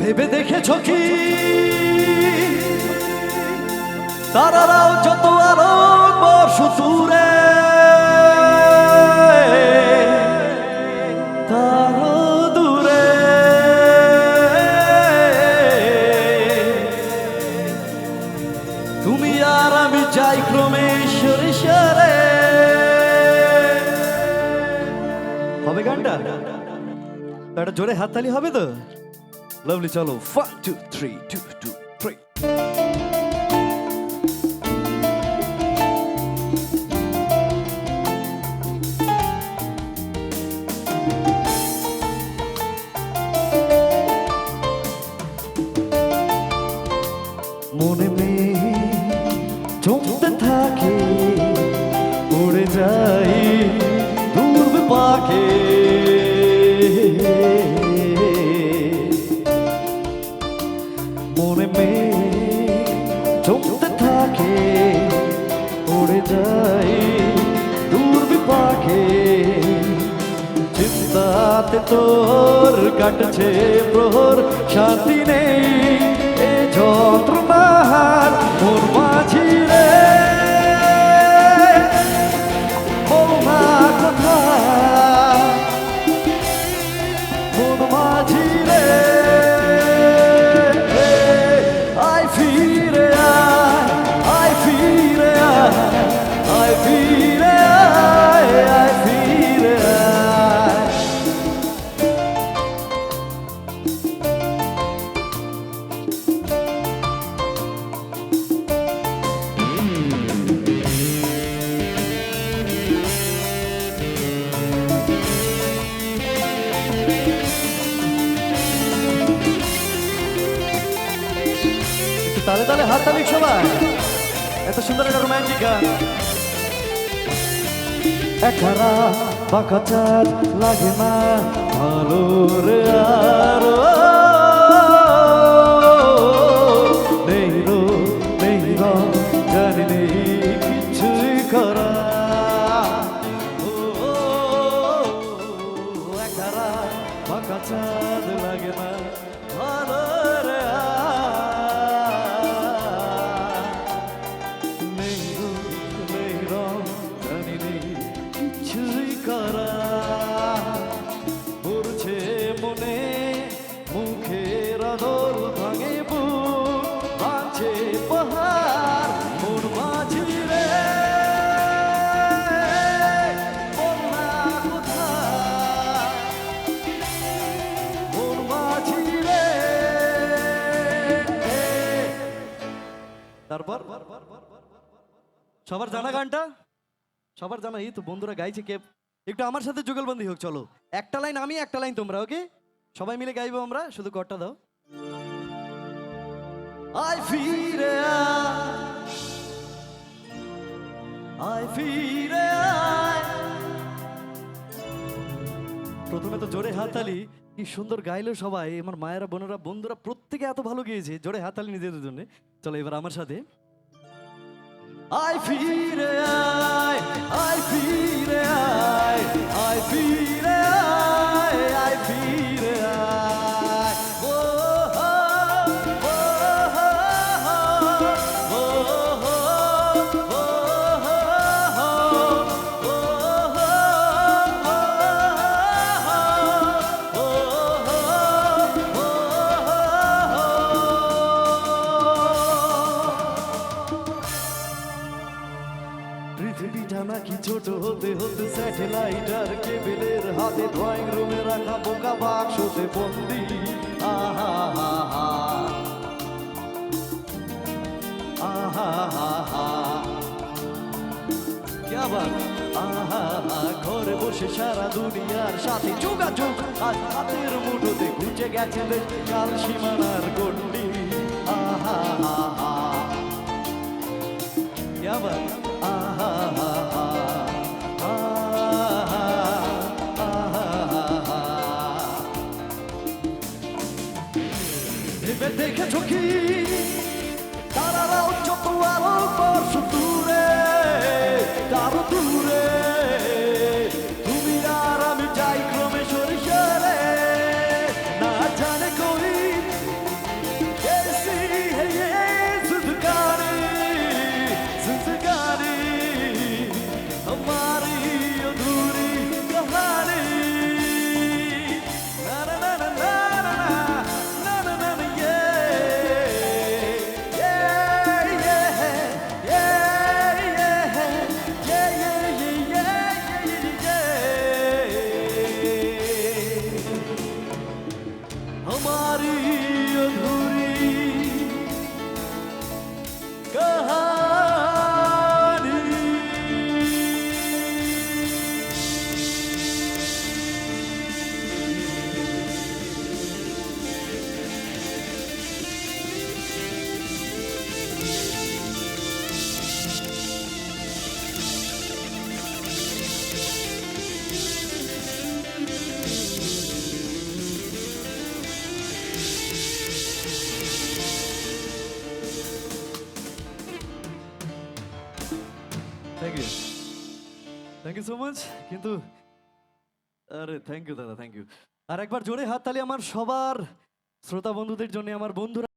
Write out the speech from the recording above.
ভেবে দেখেছ কি তারারাও যত আলো বর্ষ দূরে তারও দূরে তুমি আর আমি যাই ক্রমে সরে হবে গানটা একটা জোরে হাততালি হবে তো লাভলি চলো 1 2 3 2 2 3 মনে মেয়ে জমতে থাকে উড়ে যাই দূর পাখে মনে মেয়ে জমতে থাকে উড়ে যাই দূর পাখে চিন্তাতে তোর কাটছে প্রহর শান্তি নেই এ যন্ত্রণার মোর মাঝি রে মৌনা কথা মোর মাঝি রে আয় ফিরে আয় ফিরে আয় ফিরে আয় ফিরে তালে তালে হাত তালি সবাই এত সুন্দর একটা রোমান্টিক গান একারা বাঁকা চাঁদ লাগে না ভালো রে আরো নেই রো নেই রং জানি নেই কিছুই করা একারা বাঁকা চাঁদ লাগে না ভালো রে পড়ছে মনে মুখের দোল ভাঙে বুক ভাঙছে পাহাড় মোর মাঝি রে বন্যা কোথায় মোর মাঝি রে তারপর সবার জানা গানটা সবার জানা এই তো বন্ধুরা গাইছে কে একটু আমার সাথে যুগলবন্দি হোক চলো একটা লাইন আমি একটা লাইন তোমরা ওকে সবাই মিলে গাইবো আমরা শুধু কটটা দাও আয় ফিরে আয় ফিরে আয় প্রথমে তো জোরে হাততালি কি সুন্দর গাইলো সবাই আমার মায়েরা বোনেরা বন্ধুরা প্রত্যেকে এত ভালো গিয়েছে জোরে হাততালি নিজেদের জন্য চলো এবার আমার সাথে আয় ফিরে আয় আয় ফিরে আয় আয় ফিরে আয় আয় ফিরে আয় ও হো ও হো ও হো ও পৃথিবীটা নাকি ছোট হতে হতে স্যাটেলাইট আর কেবেলের হাতে ড্রয়িং রুমে রাখা বোকা বাক্সতে বন্দি আহা হা হা আহা হা হা क्या बात আহা হা ঘরে বসে সারা দুনিয়ার সাথে যোগাযোগ আজ হাতের মুঠোতে ঘুচে গেছে বেশ কাল সীমানার গন্ডি আহা হা হা क्या बात आहा हा हा आहा आहा ভেবে দেখেছো কি তারারাও যত আলো বর্ষ দূরে তারও দূরে তুমি আর আমি যাই ক্রমে সরে না জানে কই থ্যাংক ইউ সো মাচ। কিন্তু আরে থ্যাংক ইউ দাদা, থ্যাংক ইউ। আর একবার জোরে হাততালি আমার সবার শ্রোতা বন্ধুদের জন্য, আমার বন্ধুরা।